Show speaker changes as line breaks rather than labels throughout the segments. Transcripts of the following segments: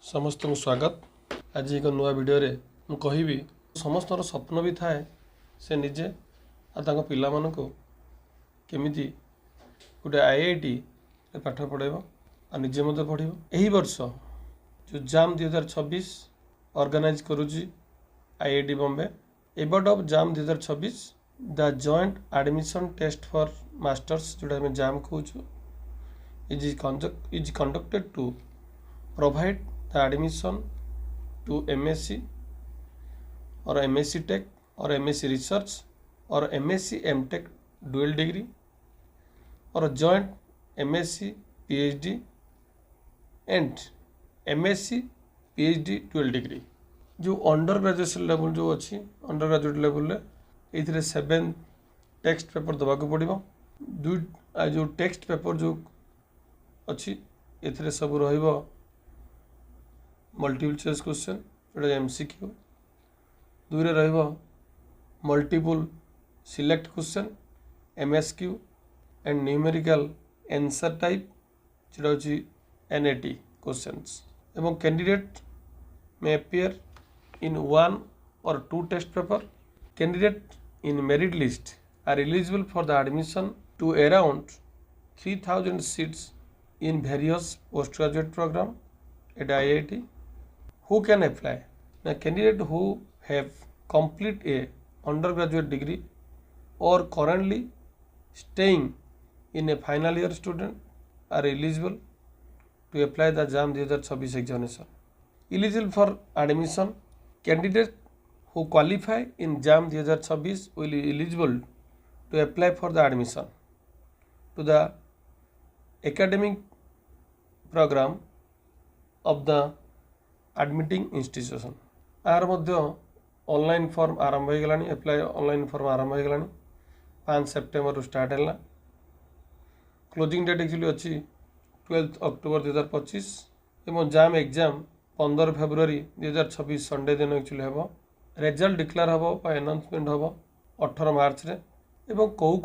समस्त को स्वागत। आज एक नुआ वीडियो रे मु कहिबी समस्त स्वप्न भी थाए से निजे आ पिला मन को केमिति गोटे आईआईटी पाठ पढ़ेब आ निजे मत पढ़ब। यही वर्ष जो जाम 2026 ऑर्गेनाइज करुची IIT Bombay aboard of JAM 2026 the joint admission test for masters जोटा में जाम कहूँ is conducted to provide the admission to MSc or MSc Tech or MSc Research or MSc MTech dual degree or a joint MSc PhD and MSc PhD dual degree। जो under graduation level जो अच्छी under graduate level ये 7 text paper दबाक पड़ो। जो text paper जो अच्छी ये सब रहिबो मल्टीपल चॉइस क्वेश्चन जोटा एमसीक्यू, दुई रहिबो multiple select question MSQ and numerical answer type जोटा होची एनएटी क्वेश्चंस। एवं candidate may appear in 1 or 2 test paper. Candidate in merit list are eligible for the admission to around 3000 seats in various postgraduate program at IIT. Who can apply? Now, candidate who have complete a undergraduate degree or currently staying in a final year student are eligible to apply the JAM 2026 examination. Eligible for admission, candidate who qualify in JAM 2026 will be eligible to apply for the admission to the academic program of the admitting institution। आर मध्य online form आरंभ हो गलानी। Apply online form आरंभ हो गलानी 5 September start है। Closing date actually अच्छी 12 अक्टोबर 2025 एवं जाम एग्जाम 15 फेब्रुआरी 2026 संडे दिन एक्चुअली हम। रिजल्ट डिक्लेयर हम बा अनाउंसमेंट हम 18 मार्च रे। एवं कौ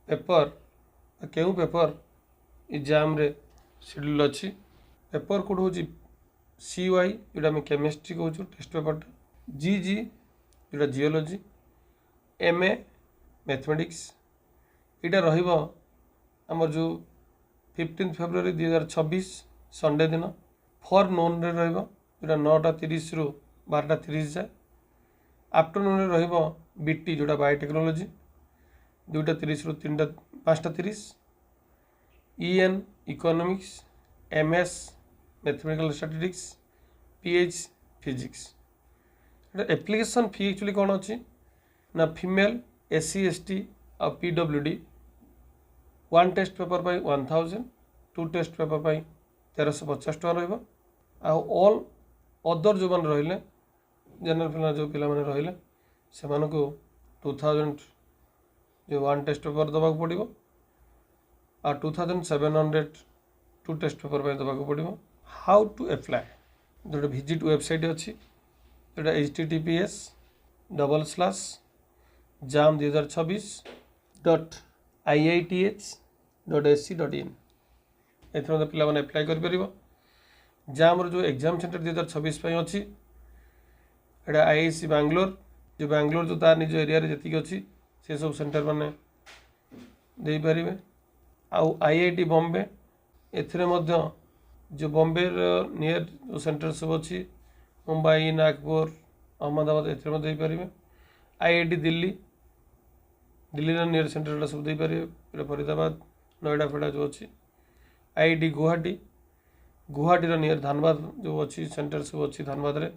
पेपर केउ पेपर एग्जाम रे शेड्यूल अच्छी। पेपर कोड हूँ CY जोटा में केमिस्ट्री कहूँ टेस्ट पेपर, GG जोटा जियोलॉजी, MA मैथमेटिक्स। यहाँ रमर जो 15 फेब्रुआरी 2026 संडे दिन फॉर नोन रे जोटा 9:30 रु 12:30 जाए। आफ्टरनून रे BT जोटा बायोटेक्नोलॉजी 2:30 रु 5:30। EN economics, MS mathematical statistics, PH physics. Application fee actually कौन अच्छी ना फीमेल SC ST और PWD 1 टेस्ट पेपर पाई 1000, 2 टेस्ट पेपर पाई 1350 टका रहिबो। ऑल अदर जो मैंने रहिले जनरल फिलर जो पिला माने रहिले से मानको 2000 जो 1 टेस्ट पेपर दबाक पड़िबो और 2700 2 टेस्ट पेपर पे दबाक पड़ो। हाउ टू अप्लाई जो विजिट वेबसाइट अच्छी जोटा https://jam2026.iith.ac.in ए पिला माने अप्लाई कर परिबो। जाम जो एग्जाम सेंटर 2026 अच्छी एटा IIC बैंगलोर जो बैंगलोर जो तार निज एरिया रे जति अच्छी से सब सेंटर माने दे पारिबे। आउ IIT बॉम्बे एथिरे मध्य जो बॉम्बे नियर जो सेंटर सब अच्छी मुंबई, नागपुर, अहमदाबाद एथिरे मध्य पारिबे। IIT दिल्ली नियर सेंटर सब दे पारिबे। फरीदाबाद, नोएडा फेडा जो अच्छी। IIT गुवाहाटी नियर धनबाद जो अच्छी सेंटर सब अच्छी धनबाद रे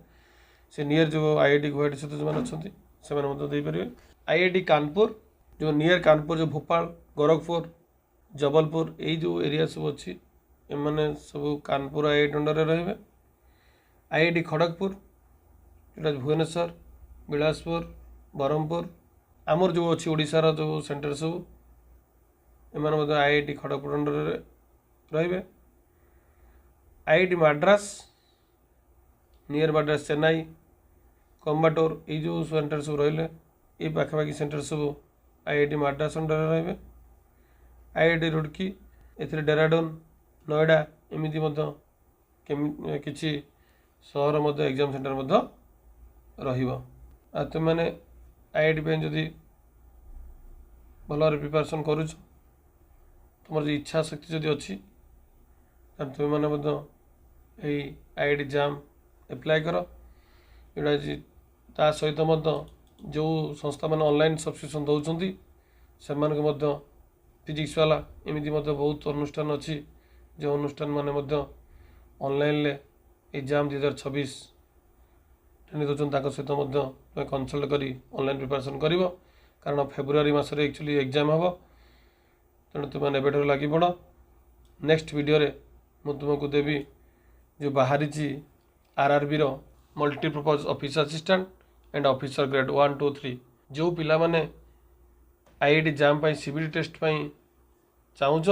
से नियर जो IIT गुवाहाटी सहित जो अच्छा से दे पारिबे। IIT कानपुर जो नियर कानपुर जो भोपाल, गोरखपुर, जबलपुर यही जो एरिया सब अच्छी एमाने सब कानपुर IIT अंडर रे। IIT खड़गपुर जोटा भुवनेश्वर, बिलासपुर, ब्रह्मपुर आमर जो अच्छी ओडिशार जो सेंटर सब एमाने IIT खड़गपुर अंडर रे। IIT मद्रास नियर मद्रास, चेन्नई, कोयम्बटूर ये जो सेंटर सब रहिले ये पाखापाखि सेंटर सब IIT मद्रास अंडर रे। IIT रुड़की ए डेहराडून, नोएडा एमती କିଛି ସହର ମଧ୍ୟ ଏକ୍ଜାମ୍ ସେଣ୍ଟର ମଧ୍ୟ ରହିବ। ଆଉ ତୁମେମାନେ IIT ପାଇଁ ଯଦି ଭଲ ଭାବରେ ପ୍ରିପାରେସନ୍ କରୁଛ, ତୁମର ଯଦି ଇଚ୍ଛା ଶକ୍ତି ଯଦି ଅଛି, ତାହେଲେ ତୁମେମାନେ ମଧ୍ୟ ଏଇ IIT ଜାମ୍ ଆପ୍ଲାଏ କର। ଏଇଟା ତା ସହିତ ମଧ୍ୟ ଯେଉଁ ସଂସ୍ଥାମାନେ ଅନଲାଇନ୍ ସବସ୍କ୍ରିପସନ୍ ଦେଉଛନ୍ତି ସେମାନଙ୍କୁ ମଧ୍ୟ ଫିଜିକ୍ସ ବାଲା ଏମିତି ମଧ୍ୟ ବହୁତ ଅନୁଷ୍ଠାନ ଅଛି ଯେଉଁ ଅନୁଷ୍ଠାନ ମାନେ ମଧ୍ୟ ଅନଲାଇନ୍ରେ ଏକ୍ଜାମ୍ 2026 ଟ୍ରେନିଂ ଦେଉଛନ୍ତି। ତାଙ୍କ ସହିତ ମଧ୍ୟ ତୁମେ କନସଲ୍ଟ କରି ଅନଲାଇନ୍ ପ୍ରିପାରେସନ୍ କରିବ, କାରଣ ଫେବୃଆରୀ ମାସରେ ଆକ୍ଚୁଆଲି ଏକ୍ଜାମ୍ ହେବ। ତେଣୁ ତୁମେ ଏବେଠାରୁ ଲାଗିପଡ଼। ନେକ୍ସଟ ଭିଡ଼ିଓରେ ମୁଁ ତୁମକୁ ଦେବି ଯେଉଁ ବାହାରିଛି RRBର multipurpose office assistant and officer grade 1, 2, 3। ଯେଉଁ ପିଲାମାନେ IIT ଜାମ୍ ପାଇଁ CBT ଟେଷ୍ଟ ପାଇଁ ଚାହୁଁଛ,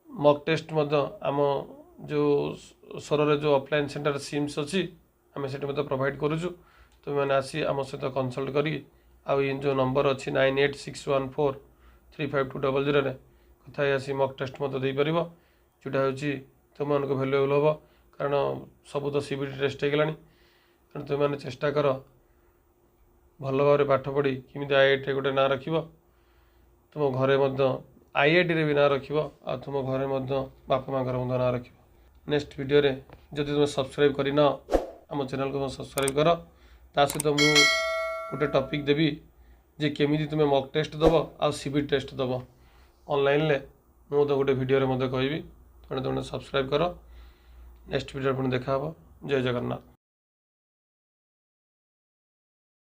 ମକ୍ ଟେଷ୍ଟ ମଧ୍ୟ ଆମ ଯେଉଁ ସରରେ ଯେଉଁ ଅଫଲାଇନ୍ ସେଣ୍ଟର ସିମ୍ସ ଅଛି ଆମେ ସେଠି ମଧ୍ୟ ପ୍ରୋଭାଇଡ଼ କରୁଛୁ। ତୁମେମାନେ ଆସି ଆମ ସହିତ କନସଲ୍ଟ କରି ଆଉ ଏ ଯେଉଁ ନମ୍ବର ଅଛି 9861435200ରେ କଥା ହେଇ ଆସି ମକ୍ ଟେଷ୍ଟ ମଧ୍ୟ ଦେଇପାରିବ, ଯେଉଁଟା ହେଉଛି ତୁମମାନଙ୍କୁ ଭ୍ୟାଲୁଏବଲ୍ ହେବ। କାରଣ ସବୁ ତ CBT ଟେଷ୍ଟ ହେଇଗଲାଣି। ତେଣୁ ତୁମେମାନେ ଚେଷ୍ଟା କର ଭଲ ଭାବରେ ପାଠ ପଢ଼ି କେମିତି IITରେ ଗୋଟେ ନାଁ ରଖିବ, ତୁମ ଘରେ ମଧ୍ୟ IITରେ ବି ନାଁ ରଖିବ, ଆଉ ତୁମ ଘରେ ମଧ୍ୟ ବାପା ମାଆଙ୍କର ମଧ୍ୟ ନାଁ ରଖିବ। ନେକ୍ସଟ ଭିଡ଼ିଓରେ ଯଦି ତୁମେ ସବସ୍କ୍ରାଇବ୍ କରିନ ଆମ ଚ୍ୟାନେଲକୁ ସବସ୍କ୍ରାଇବ୍ କର। ତା ସହିତ ମୁଁ ଗୋଟେ ଟପିକ୍ ଦେବି ଯେ କେମିତି ତୁମେ ମକ୍ ଟେଷ୍ଟ ଦେବ ଆଉ CBT ଟେଷ୍ଟ ଦେବ ଅନଲାଇନ୍ରେ, ମୁଁ ତ ଗୋଟେ ଭିଡ଼ିଓରେ ମଧ୍ୟ କହିବି। ତେଣୁ ତୁମେ ସବସ୍କ୍ରାଇବ୍ କର। ନେକ୍ସଟ ଭିଡ଼ିଓରେ ପୁଣି ଦେଖା ହେବ। ଜୟ ଜଗନ୍ନାଥ।